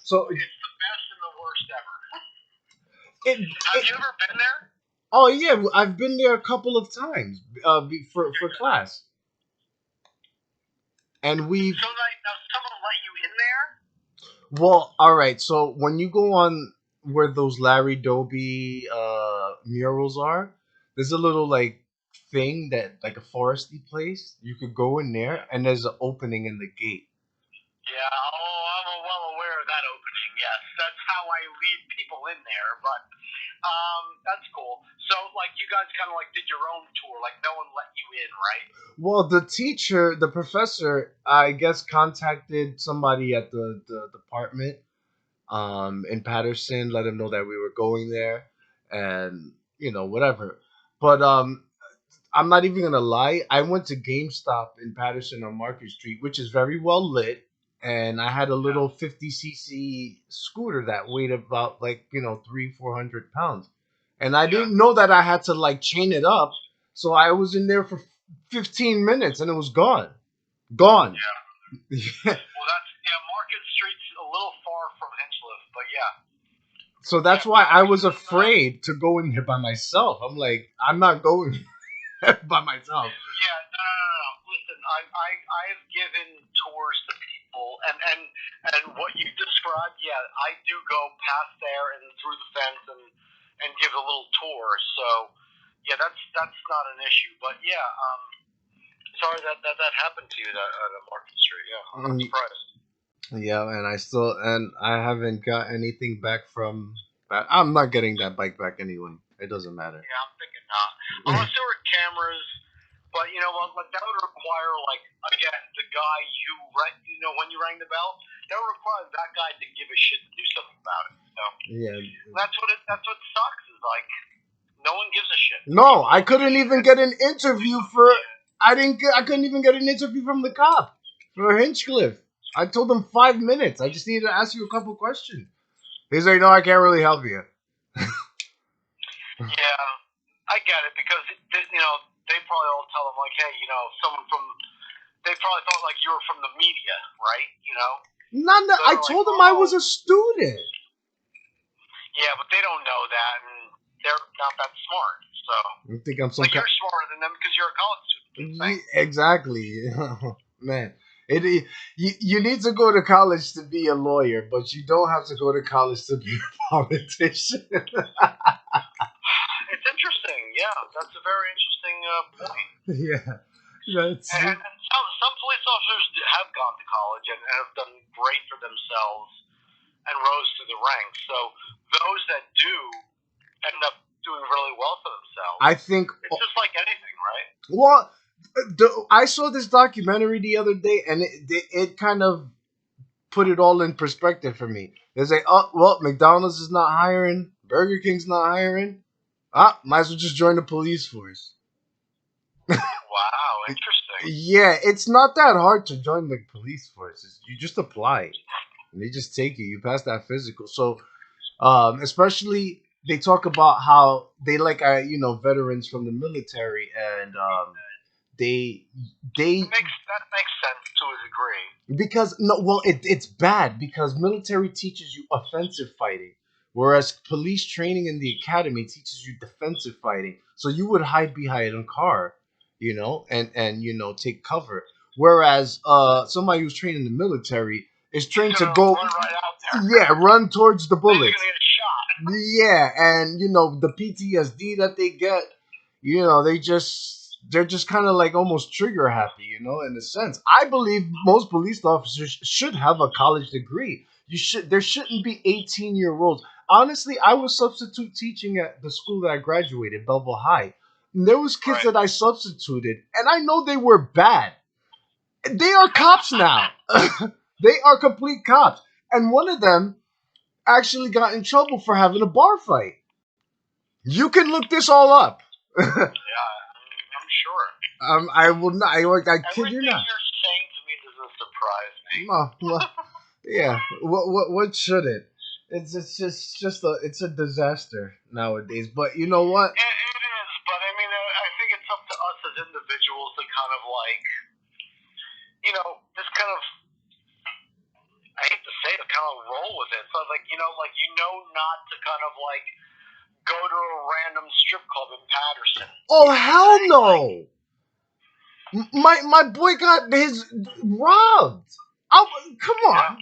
So It's the best and the worst ever. it, Have it you ever been there? oh yeah, I've been there a couple of times Okay, for good. class, and we've So like, now someone let you in there? well, all right. So when you go on where those Larry Doby murals are, there's a little like thing that like a foresty place. You could go in there, Yeah. and there's an opening in the gate. Yeah. Oh, I'm well aware of that opening. Yes, that's how I lead people in there. But that's cool. So like, you guys kind of like did your own tour. Like, no one let you in, right? Well, the teacher, the professor, I guess contacted somebody at the department in Patterson, let him know that we were going there, and whatever. But I'm not even gonna lie. I went to GameStop in Patterson on Market Street, which is very well lit, and I had a Yeah. little 50cc scooter that weighed about like 300-400 pounds, and I Yeah. didn't know that I had to like chain it up. So I was in there for 15 minutes, and it was gone. Yeah. Well, that's Market Street's a little far from Hinchliffe, but yeah. So Yeah, that's why I was Patterson. afraid to go in there by myself. I'm like, I'm not going by myself. Yeah, no. Listen, I have given tours to people, and what you described, yeah, I do go past there and through the fence and give a little tour. So yeah, that's not an issue. But yeah, sorry that happened to you at Market Street. Yeah, I'm not Mm, surprised. yeah, and I haven't got anything back from. I'm not getting that bike back anyway. It doesn't matter. Yeah, I'm thinking not. Unless there were cameras, but you know what? Like that would require, like, again, the guy you rang. You know, when you rang the bell, that would require that guy to give a shit to do something about it. So Yeah. that's what sucks. Is like no one gives a shit. No, People I don't give a couldn't even shit. get an interview for. I couldn't even get an interview from the cop for Hinchcliffe. I told him 5 minutes. I just needed to ask you a couple questions. He's like, no, I can't really help you. Yeah, I get it because they probably all tell them like, hey, someone from. They probably thought like you were from the media, right? None. So I they're like, told him I was oh, a student. yeah, but they don't know that, and they're not that smart. So, I think I'm some like, kind. you're smarter than them because you're a college student. Thanks. Exactly, man. You need to go to college to be a lawyer, but you don't have to go to college to be a politician. It's interesting. Yeah, that's a very interesting point. Yeah, that's And some police officers have gone to college and have done great for themselves and rose through the ranks. So those that do end up doing really well for themselves. I think. It's just like anything, right? Well, I saw this documentary the other day, and it kind of put it all in perspective for me. They say, oh, well, McDonald's is not hiring, Burger King's not hiring. Might as well just join the police force. Wow, interesting. Yeah, it's not that hard to join the police force. You just apply, and they just take you. You pass that physical. So, especially they talk about how they like veterans from the military, and they they That makes sense to a degree. because no, well, it's bad because military teaches you offensive fighting, whereas police training in the academy teaches you defensive fighting. So you would hide behind a car, and take cover. Whereas somebody who's trained in the military is He's trained to gonna go, run right out there. yeah, run towards the He's gonna bullets. get shot. Yeah, and the PTSD that they get, they're just kind of like almost trigger happy, in a sense. I believe most police officers should have a college degree. There shouldn't be 18-year-olds. Honestly, I was substitute teaching at the school that I graduated, Belleville High. And there was kids Right. that I substituted, and I know they were bad. They are cops now. They are complete cops. And one of them actually got in trouble for having a bar fight. You can look this all up. Yeah, I'm sure. I will not. I kid you Everything not. you're saying to me doesn't surprise me. No, yeah. What should it? It's a disaster nowadays. But you know what? It is, but I mean, I think it's up to us as individuals to kind of like, just kind of, I hate to say it, kind kind of roll with it. So like not to kind of like go to a random strip club in Patterson. Oh hell no! My boy got his robbed. Come on,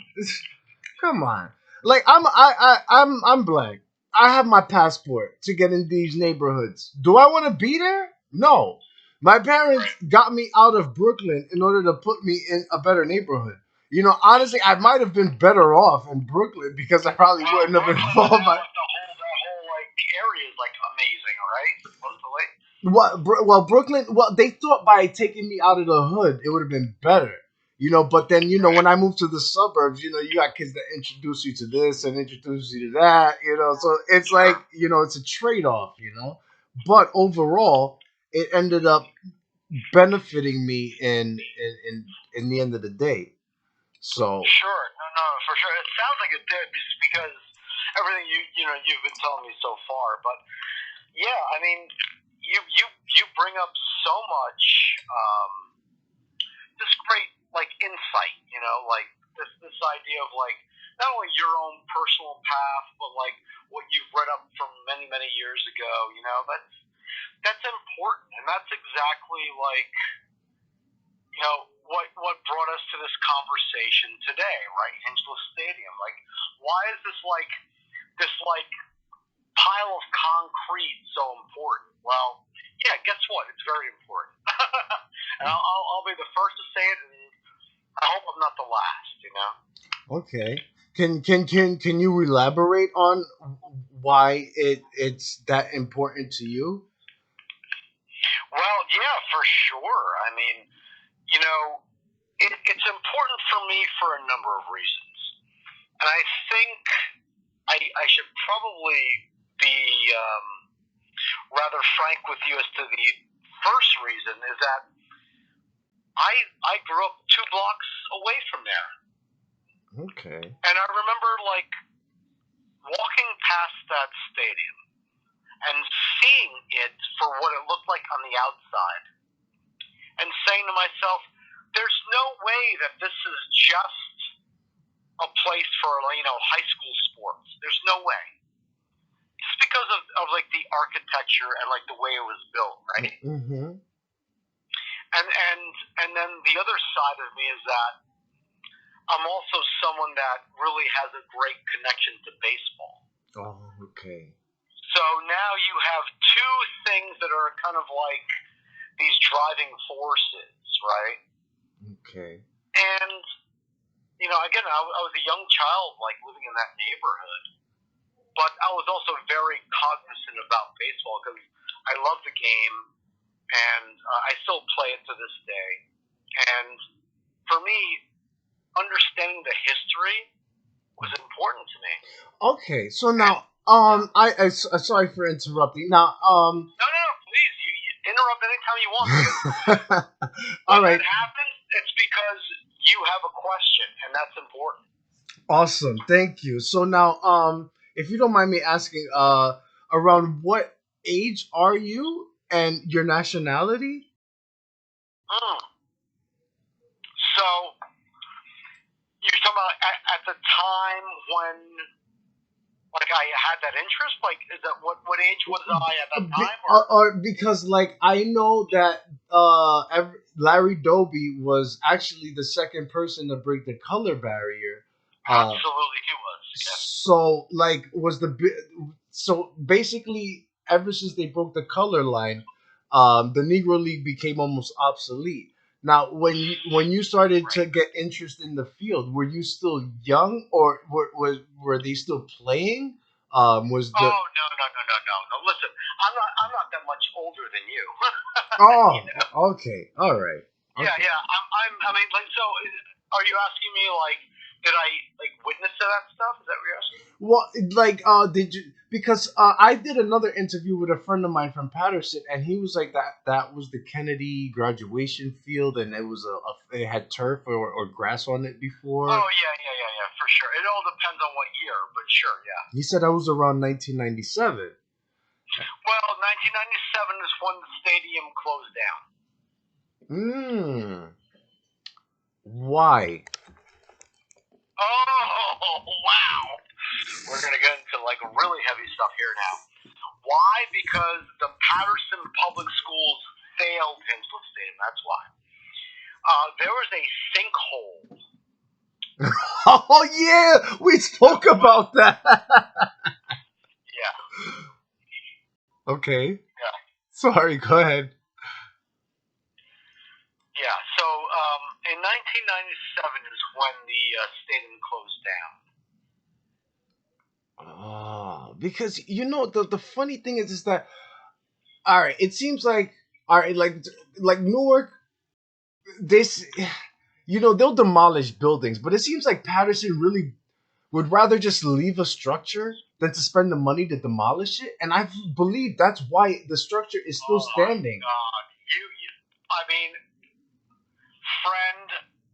come on. Like I'm black. I have my passport to get in these neighborhoods. Do I want to be there? No. My parents got me out of Brooklyn in order to put me in a better neighborhood. You know, honestly, I might have been better off in Brooklyn because I probably wouldn't have involved my. That whole like area is like amazing, right? Supposedly. Well, Brooklyn. Well, they thought by taking me out of the hood, it would have been better. You know, but then when I moved to the suburbs, you got kids that introduce you to this and introduce you to that. So it's like it's a trade off. But overall, it ended up benefiting me in the end of the day. So Sure, no, for sure. It sounds like it did, just because everything you've been telling me so far. But yeah, I mean, you bring up so much, this great like insight. Like this idea of like not only your own personal path, but like what you've read up from many years ago. That's important, and that's exactly like what brought us to this conversation today, right? Hinchliffe Stadium. Like, why is this pile of concrete so important? Well, yeah, guess what? It's very important, and I'll be the first to say it, and I hope I'm not the last. okay, can you elaborate on why it's that important to you? Well, yeah, for sure. I mean, it's important for me for a number of reasons, and I think I should probably be rather frank with you as to the first reason is that I grew up 2 blocks away from there. Okay. And I remember like walking past that stadium and seeing it for what it looked like on the outside and saying to myself, there's no way that this is just a place for high school sports. There's no way. Just because of like the architecture and like the way it was built, right? Mm-hmm. And then the other side of me is that I'm also someone that really has a great connection to baseball. Oh, okay. So now you have two things that are kind of like these driving forces, right? Okay. And again, I was a young child, like living in that neighborhood, but I was also very cognizant about baseball because I love the game, and I still play it to this day. And for me, understanding the history was important to me. Okay, so now, I sorry for interrupting. Now, No, please, you interrupt anytime you want. all When right, that happens, it's because you have a question, and that's important. awesome, thank you. So now, if you don't mind me asking, around what age are you and your nationality? Mm. So you're talking about at the time when, like, I had that interest. Like, is that what age was I at that time? Or because like I know that Larry Doby was actually the second person to break the color barrier. Absolutely, he was. Yes. So like so basically ever since they broke the color line, the Negro League became almost obsolete. Now, when you started to get interest in the field, were you still young, or were they still playing? Was Oh the no! Listen, I'm not that much older than you. Oh, okay, all right, Yeah, okay. yeah. I mean, like, so. Are you asking me like, did I like witness to that stuff? Is that what you're asking? Well, like, did you? Because I did another interview with a friend of mine from Patterson, and he was like that was the Kennedy graduation field, and it was it had turf or grass on it before. Oh yeah, for sure. It all depends on what year, but sure, yeah. He said that was around 1997. Well, 1997 is when the stadium closed down. Hmm. Why? Oh like really heavy stuff here now. Why? Because the Patterson Public Schools failed Hinchliffe Stadium. That's why. There was a sinkhole. Oh yeah, we spoke about that. Yeah. Okay. Yeah. Sorry, go ahead. Yeah. So in 1997 is when the stadium closed down. Oh, because you know the funny thing is that all right, it seems like all right, like Newark, this you know they'll demolish buildings, but it seems like Patterson really would rather just leave a structure than to spend the money to demolish it, and I believe that's why the structure is still Oh my standing. God! I mean, friend,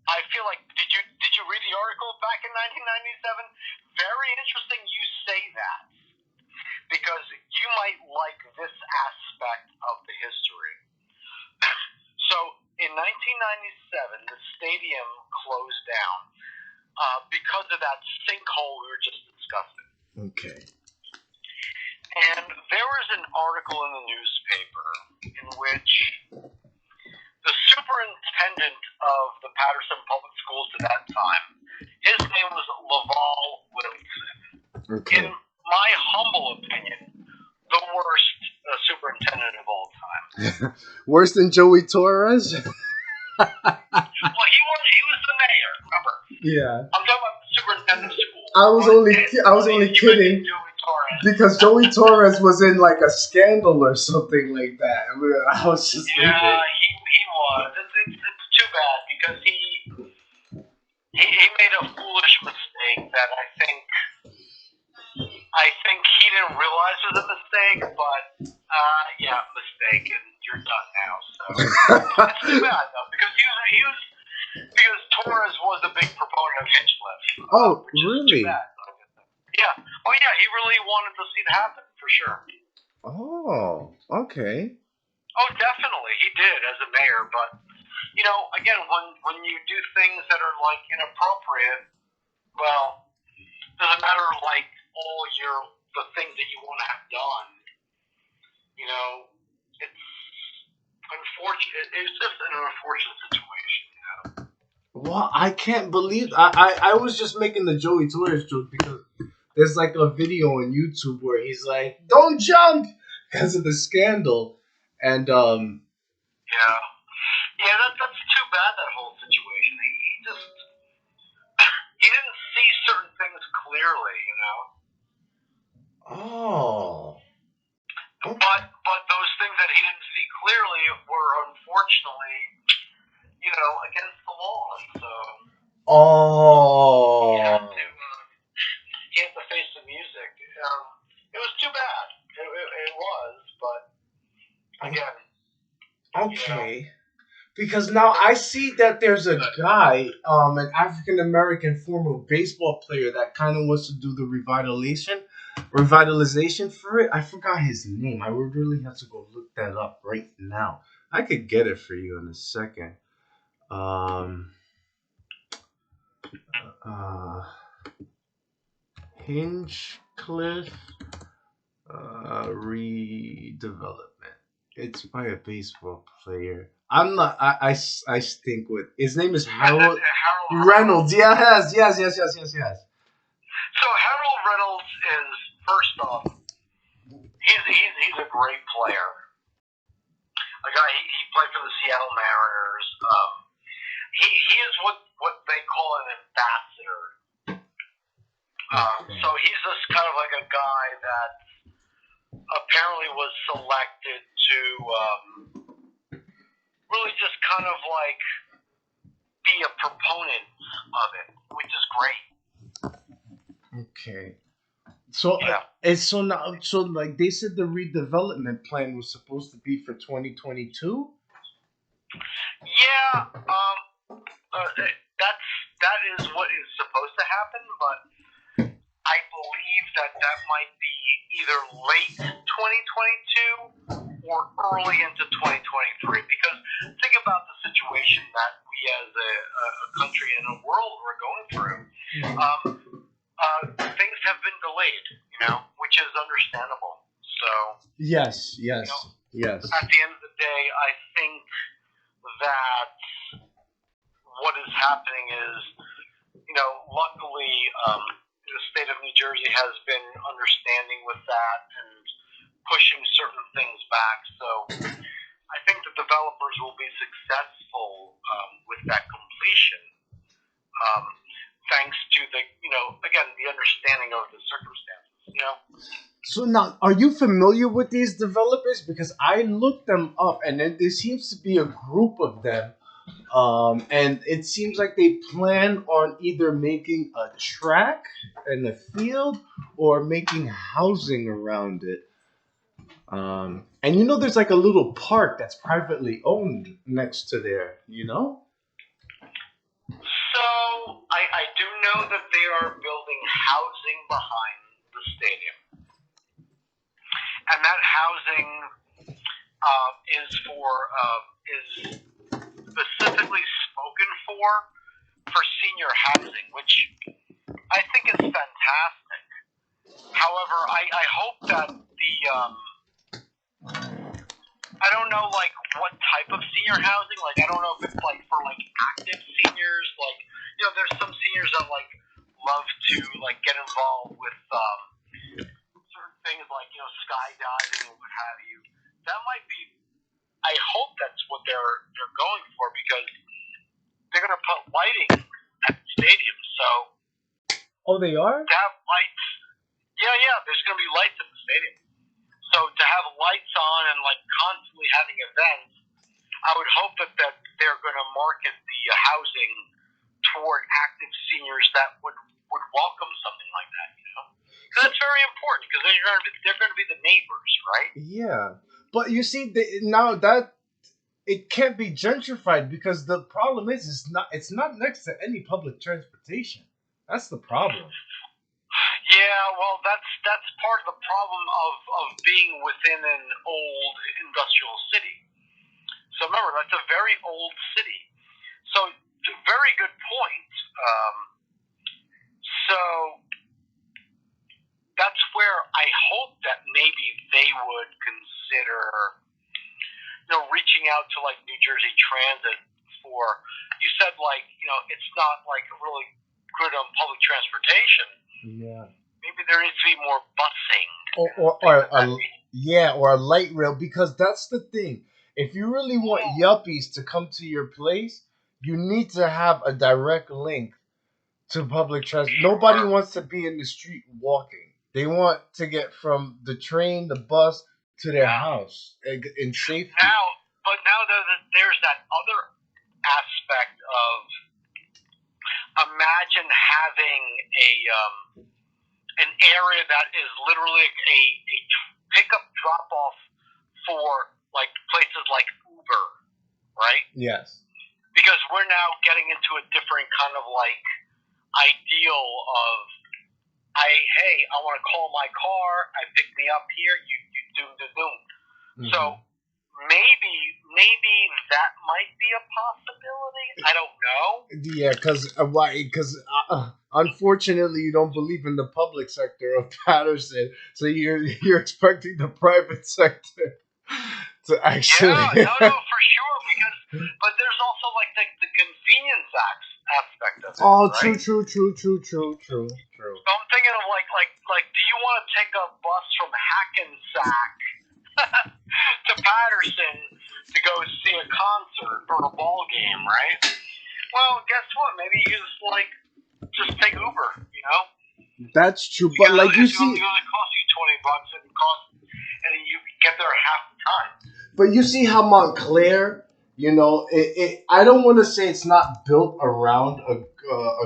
I feel like did you read the article back in 1997? Very interesting you say that because you might like this aspect of the history. So in 1997, the stadium closed down because of that sinkhole we were just discussing. Okay. And there was an article in the newspaper in which the superintendent of the Patterson Public Schools at that time, his name was Laval Wilson. Okay. In my humble opinion, the worst superintendent of all time. Worse than Joey Torres? Well, he was the mayor, remember? Yeah. I'm talking about the superintendent of schools. I was only kidding because Joey Torres was in like a scandal or something like that. I was just he was. It's too bad because he made a foolish mistake that I think he didn't realize was a mistake, but yeah, mistake, and you're done now. So it's too bad though because because Torres was a big proponent of Hinchliffe. Which really? Is too bad. Yeah. Oh yeah, he really wanted to see it happen for sure. Oh, okay. Oh, definitely, he did as a mayor. But you know, again, when you do things that are like inappropriate, well, doesn't matter like all the things that you want to have done. You know, it's unfortunate. It's just an unfortunate situation. You know. Well, I can't believe I was just making the Joey Torres joke because there's like a video on YouTube where he's like, "Don't jump," because of the scandal, and Yeah, that's too bad. That whole situation. He just he didn't see certain things clearly. You know. Oh. Okay. But those things that he didn't see clearly were unfortunately, you know, against the law. So Oh. he had to face the music. It was too bad. It was, but again. Okay. You know, because now I see that there's a guy, an African American former baseball player that kind of wants to do the revitalization for it. I forgot his name. I would really have to go look that up right now. I could get it for you in a second. Hinchliffe redevelopment. It's by a baseball player. I'm not. I stink with. His name is Harold Reynolds. Yes. So Harold Reynolds is first off, he's a great player. A guy he played for the Seattle Mariners. He is what they call an ambassador. So he's this kind of like a guy that apparently was selected to really just kind of like be a proponent of it, which is great. Okay. So so now like they said the redevelopment plan was supposed to be for 2022. Yeah, that is what is supposed to happen, but I believe that might be either late 2022 or early into 2023. Because think about the situation that we as a country and a world are going through. Things have been delayed. You know, which is understandable. So Yes, you know, yes, yes. at the end of the day, I think that what is happening is, luckily, the state of New Jersey has been understanding with that and pushing certain things back. So I think the developers will be successful with that completion, um, thanks to again, the understanding of the circumstances. So now, are you familiar with these developers? Because I looked them up, and there seems to be a group of them. And it seems like they plan on either making a track and a field or making housing around it. And there's like a little park that's privately owned next to there, you know? So I do know that they are building housing behind the stadium, and that housing is specifically spoken for senior housing, which I think is fantastic. However, I hope that I don't know like what type of senior housing. Like I don't know if it's like for like active seniors. Like there's some seniors that like love to like get involved with certain things like skydiving and what have you. That might be. I hope that's what they're going for because they're going to put lighting at the stadium. So Oh, they are? to have lights, yeah, there's going to be lights at the stadium. So to have lights on and like constantly having events, I would hope that they're going to market the housing toward active seniors that would welcome something like that. Because it's very important because they're going to be the neighbors, right? Yeah. But you see, now that it can't be gentrified because the problem is it's not next to any public transportation. That's the problem. Yeah, well, that's part of the problem of being within an old industrial city. So remember, that's a very old city. So it's a very good point. So that's where I hope that maybe they would consider, reaching out to like New Jersey Transit for. You said like it's not like really good on public transportation. Yeah. Maybe there needs to be more busing. Or a light rail because that's the thing. If you really want yuppies to come to your place, you need to have a direct link to public transport. Nobody wants to be in the street walking. They want to get from the train, the bus to their house in safety. But now there's that other aspect of imagine having an area that is literally a pickup drop off for like places like Uber, right? Yes. Because we're now getting into a different kind of like ideal of I want to call my car, I pick me up here, you doom to doom. Mm-hmm. So maybe that might be a possibility. I don't know. Yeah, because unfortunately you don't believe in the public sector of Patterson, so you're expecting the private sector to actually. Yeah, no, for sure. But there's also like the convenience aspect of it. Oh, right? True. So I'm thinking of like, do you want to take a bus from Hackensack to Patterson to go see a concert or a ball game, right? Well, guess what? Maybe you just take Uber, That's true, but like you see, it only costs you $20 and you get there half the time. But you see how Montclair, I don't want to say it's not built around a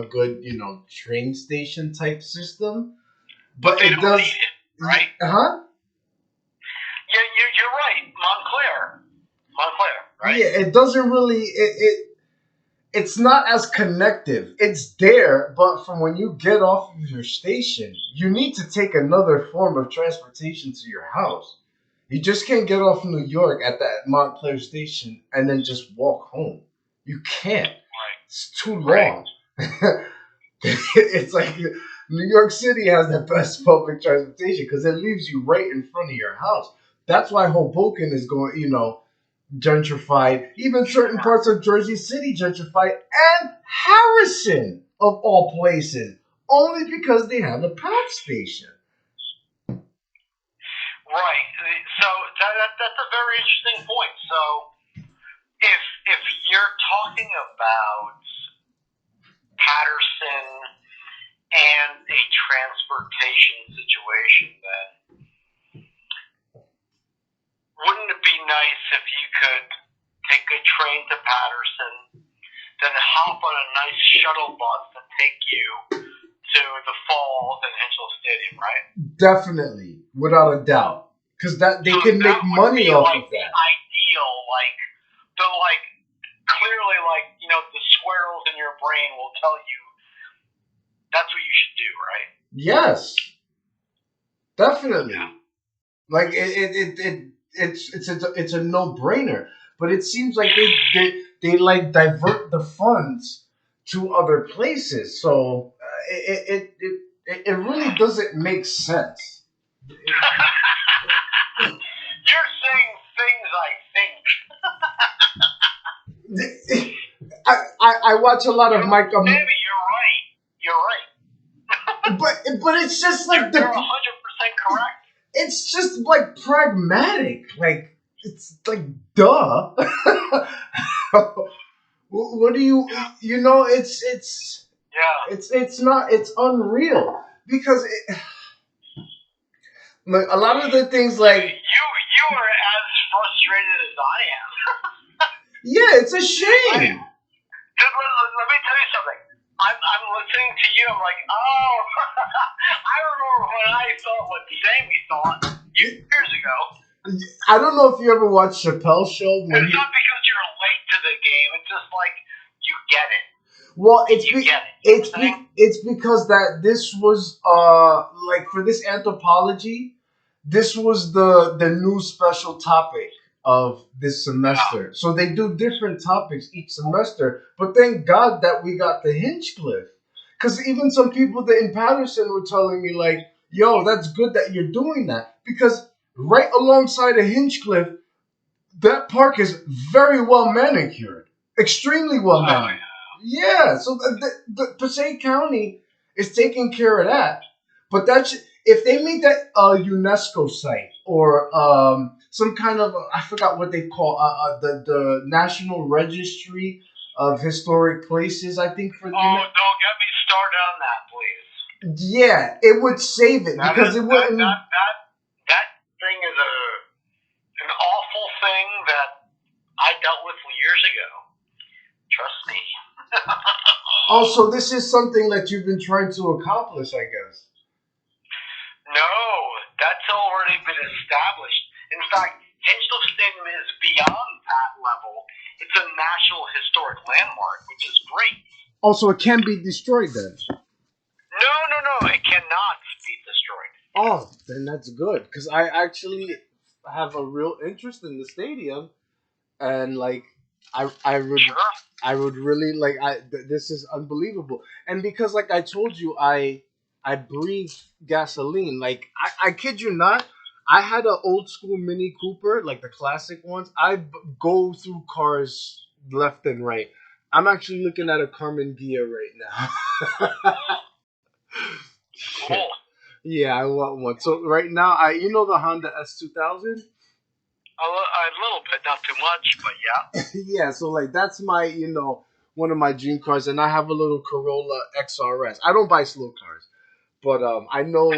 good, train station type system, but they it don't does, need it, right? Huh? Yeah, you're right, Montclair, right? Yeah, it doesn't really. It's not as connective. It's there, but from when you get off of your station, you need to take another form of transportation to your house. You just can't get off New York at that Montclair station and then just walk home. You can't. Right. It's too long. Right. It's like New York City has the best public transportation because it leaves you right in front of your house. That's why Hoboken is going, gentrified. Even certain Sure. parts of Jersey City gentrified, and Harrison of all places, only because they have a PATH station. Right. So that's a very interesting point. So if you're talking about Patterson and a transportation situation, then wouldn't it be nice if you could take a train to Patterson, then hop on a nice shuttle bus to take you to the Falls and Hinchliffe Stadium, right? Definitely, without a doubt, because that they So can make that would money be off like of the that. ideal, like the like clearly like the squirrels in your brain will tell you that's what you should do, right? Yes, definitely. Yeah. Like it's a no brainer. But it seems like they like divert the funds to other places. So it really doesn't make sense. You're saying things I think. I watch a lot of Mike, Maybe you're right. You're right. but it's just like You're 100% correct. it's just like pragmatic. Like it's like duh. What do you Yeah. Yeah. it's not it's unreal because like a lot of the things like You are as frustrated as I am. yeah, it's a shame. Let me tell you something. I'm listening to you. I'm like, oh, I remember when I thought what Sammy thought years ago. I don't know if you ever watched Chappelle's show when It's not because you're late to the game. It's just like you get it. well, You get it. You know what I'm saying? it's because that this was like for this anthropology, this was the new special topic of this Yeah. semester. So they do different topics each semester. But thank God that we got the Hinchcliffe, because even some people that in Patterson were telling me like, "Yo, that's good that you're doing that," because right alongside of Hinchcliffe, that park is very well manicured, extremely well Oh manicured. Yeah, so the Passaic County is taking care of that. But that's if they make that a UNESCO site or some kind of I forgot what they call the National Registry of Historic Places. I think for yeah. Oh, don't get me started on that, please. yeah, it would save it That because is it that wouldn't. that that that thing is an awful thing that I dealt with years ago. Trust me. Also, this is something that you've been trying to accomplish, I guess. No, that's already been established. In fact, Hinchliffe Stadium is beyond that level. It's a National Historic Landmark, which is great. Also, it can be destroyed then. No, it cannot be destroyed. Oh, then that's good because I actually have a real interest in the stadium, and like I would Sure. I would really like this is unbelievable, and because like I told you I breathe gasoline like I kid you not. I had an old school Mini Cooper, like the classic ones. Go through cars left and right. I'm actually looking at a Carmen Gia right now. Cool. Yeah, I want one. So right now, you know the Honda S2000. A little bit, not too much, but yeah. Yeah, so like that's my one of my dream cars, and I have a little Corolla XRS. I don't buy slow cars, but I know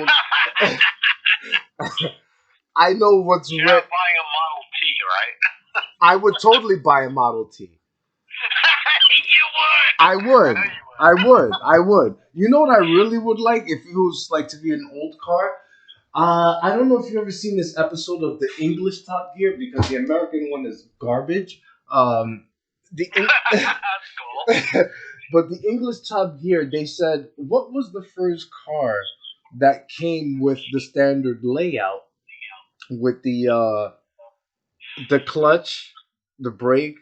I know what's You're red. not buying a Model T, right? I would totally buy a Model T. You would. I I would. know you would. I would. You know what I really would like if it was like to be an old car. I don't know if you've ever seen this episode of the English Top Gear because the American one is garbage. The That's cool. but the English Top Gear, they said, what was the first car that came with the standard layout with the clutch, the brake,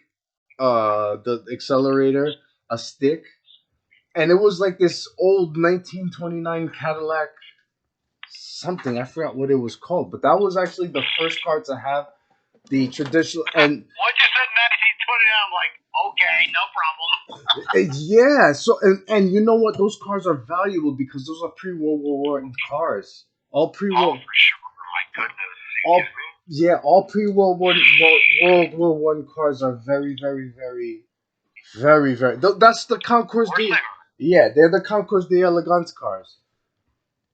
the accelerator, a stick, and it was like this old 1929 Cadillac something. I forgot what it was called, but that was actually the first car to have the traditional and Once you said 1929, I'm like, okay, no problem. yeah. So and you know what? Those cars are valuable because those are pre World War One cars. All pre Oh, World for sure. My goodness. all Excuse me. yeah, all pre World War One cars are very, very, very, very, very. That's the Of Concours course de. they are. Yeah, they're the Concours de Elegance cars.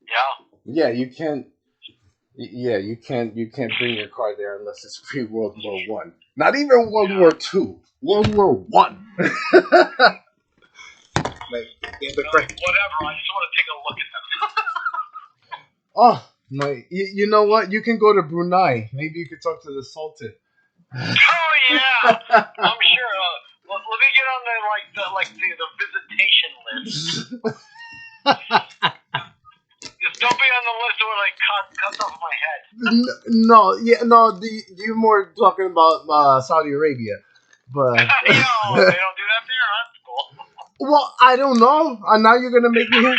Yeah. Yeah, you can't. Yeah, you can't bring your car there unless it's pre World War One. Not even World Yeah. War Two. World War One. Like the Whatever. I just want to take a look at them. oh my! You know what? You can go to Brunei. Maybe you could talk to the Sultan. Oh yeah. I'm sure. Let me get on the visitation list. Just don't be on the list where like cuts off my head. No, yeah, no. You're more talking about Saudi Arabia, but Yo, they don't do that there. That's cool. well, I don't know. Now you're gonna make me. Like,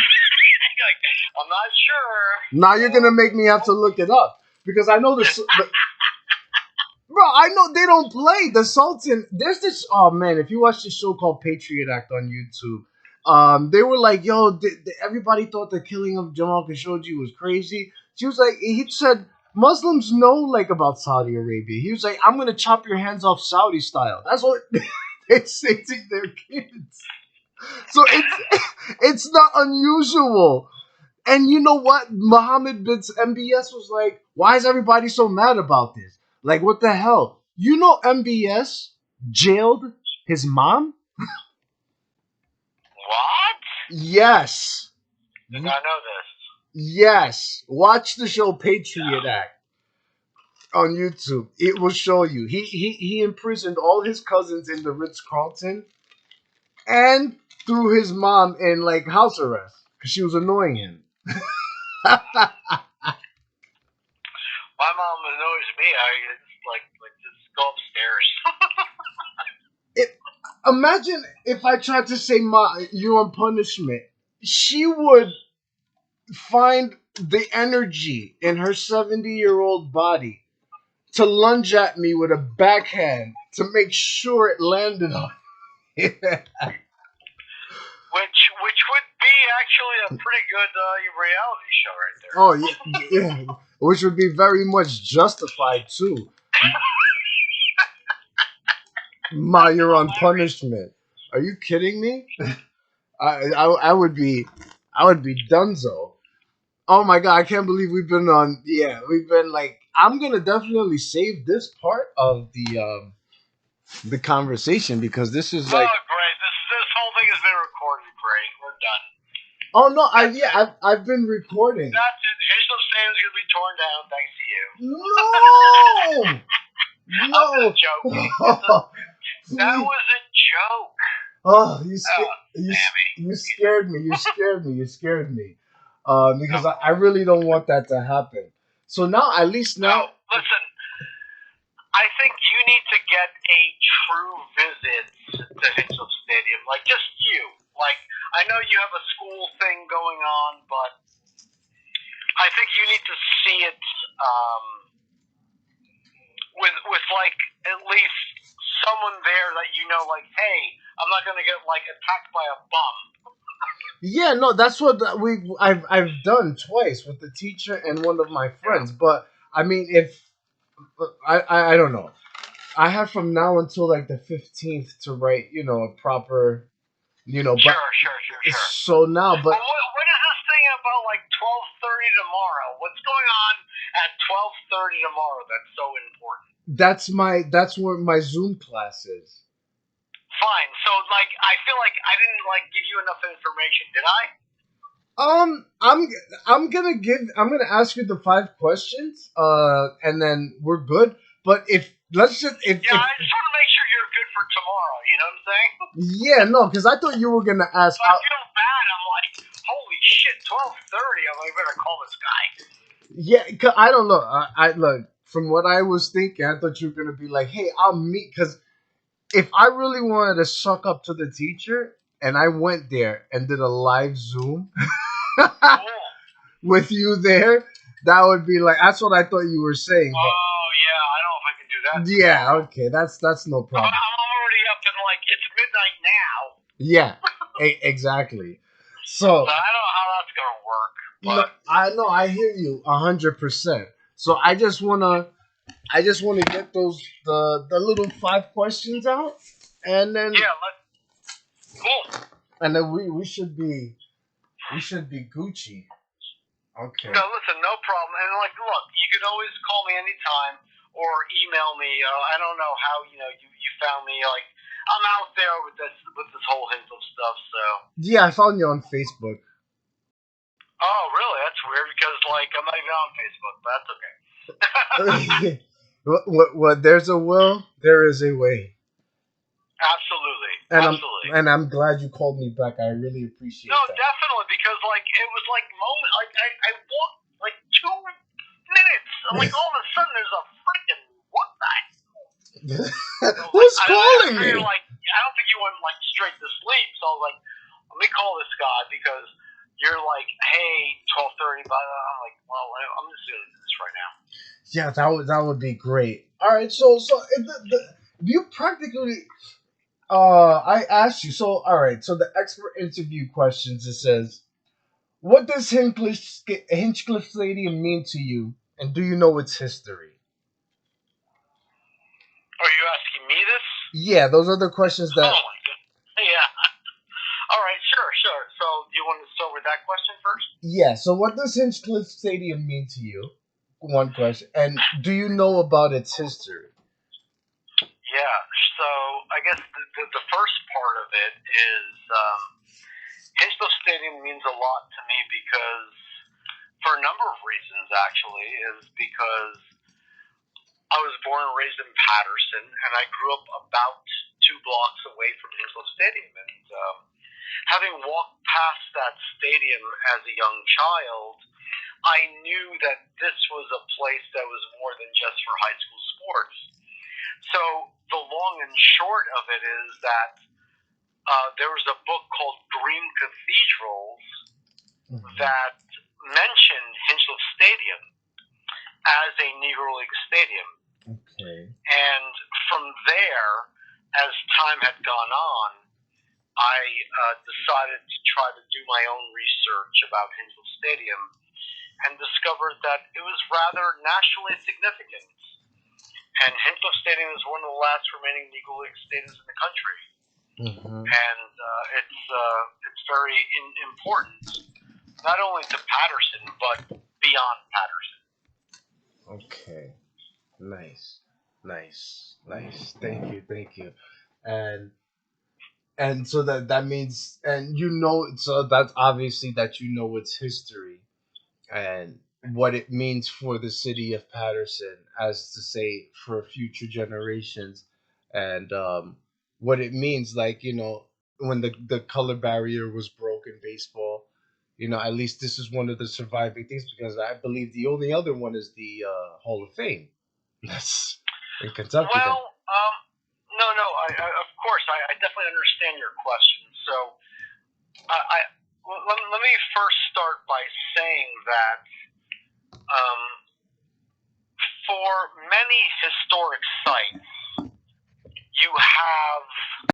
I'm not sure. Now you're gonna make me have to look it up because I know the bro. I know they don't play the Sultan. There's this. Oh man, if you watch this show called Patriot Act on YouTube, they were like, "Yo, everybody thought the killing of Jamal Khashoggi was crazy." She was like, he said, "Muslims know like about Saudi Arabia." He was like, "I'm gonna chop your hands off Saudi style." That's what they say to their kids. So it's not unusual. And you know what? Mohammed bin MBS was like, why is everybody so mad about this? Like, what the hell? You know MBS jailed his mom? What? Yes. Did not know this. Yes. Watch the show Patriot Act on YouTube. It will show you. He imprisoned all his cousins in the Ritz Carlton and threw his mom in like house arrest because she was annoying him. My mom annoys me. I just like just go upstairs. It, imagine if I tried to say you on punishment. She would find the energy in her 70-year-old body to lunge at me with a backhand to make sure it landed on me. Which would be actually a pretty good reality show right there. Oh yeah, yeah, which would be very much justified too. Ma, you're on punishment. Are you kidding me? I would be donezo. Oh my god, I can't believe we've been on. Yeah, we've been like. I'm gonna definitely save this part of the conversation because this is Oh, like. great! This whole thing has been recorded. Great, we're done. Oh no, That's it. I've been recording. That's it. Hinchliffe Stadium's gonna be torn down thanks to you. No, I'm no. just joking. That Please. was a joke. Oh, Sammy. you scared me. You scared me. You scared me. Because I really don't want that to happen. So now, at least No, now, listen. I think you need to get a true visit to Hinchliffe Stadium. Like, just you. Like, I know you have a school thing going on, but I think you need to see it with like at least someone there that you know, like, hey, I'm not gonna get like attacked by a bum. yeah, no, that's what I've done twice with the teacher and one of my friends. But I mean, if I don't know, I have from now until like the 15th to write, a proper, but Sure. so now, but What is this thing about like 12:30 tomorrow? What's going on at 12:30 tomorrow? That's so important. that's where my Zoom class is. Fine. So like, I feel like I didn't like give you enough information, did I? I'm gonna ask you the 5 questions, and then we're good. But if let's just if I just want to make sure you're good for tomorrow. You know what I'm saying? yeah, no, because I thought you were gonna ask. So I feel bad. I'm like, holy shit, 12:30. I'm like, I better call this guy. Yeah, 'cause I don't know. I look from what I was thinking. I thought you were gonna be like, "Hey, I'll meet." Because if I really wanted to suck up to the teacher and I went there and did a live Zoom Cool. with you there, that would be like, that's what I thought you were saying. But Oh yeah, I don't know if I can do that. yeah, Tomorrow. okay, that's no I'm problem. already up and like it's midnight now. Yeah, exactly. So So I don't know how that's gonna work, no, but I know, I hear you 100%. So I just wanna get those the little 5 questions out, and then yeah, cool. we should be Gucci. Okay. No, listen, no problem. And like, look, you can always call me anytime or email me. I don't know how you found me. Like, I'm out there with this whole Hinchliffe stuff. So. Yeah, I found you on Facebook. Oh, really? That's weird because like I'm not even on Facebook, but that's okay. What there's a will, there is a way. Absolutely, And absolutely. I'm glad you called me back. I really appreciate No, that. definitely because like it was like moment. Like I walked like 2 minutes. I'm like all of a sudden there's a freaking what the heck? Who's I calling figured me? like I don't think you went like straight to sleep. So I was like, let me call this guy because you're like, hey, 12:30. But I'm like, well, I'm just gonna do this right now. Yeah, that would be great. All right, so you practically I asked you. So all right, so the expert interview questions, it says, what does Hinchcliffe Stadium mean to you, and do you know its history? Are you asking me this? Yeah, those are the questions Oh that. my god. Yeah. All right, sure. So, do you want to start with that question first? Yeah. So what does Hinchcliffe Stadium mean to you? One question, and do you know about its history? Yeah. So, I guess the first part of it is Hinchliffe Stadium means a lot to me because, for a number of reasons, actually, is because I was born and raised in Patterson, and I grew up about 2 blocks away from Hinchliffe Stadium, and having walked past that stadium as a young child, I knew that this was a place that was more than just for high school sports. So the long and short of it is that there was a book called Green Cathedrals that mentioned Hinchliffe Stadium as a Negro League stadium. Okay. And from there, as time had gone on, I decided to try to do my own research about Hinchliffe Stadium and discovered that it was rather nationally significant. And Hinchliffe Stadium is one of the last remaining Negro League stadiums in the country. And it's very important, not only to Patterson, but beyond Patterson. Okay. Nice. Thank you. And so that means, and so that's obviously that you know its history and what it means for the city of Patterson, as to say, for future generations, and what it means, like, when the color barrier was broken, baseball, at least this is one of the surviving things, because I believe the only other one is the Hall of Fame. That's in Kentucky. Well, no, of course, I definitely understand your question. So, let me first start by saying that for many historic sites, you have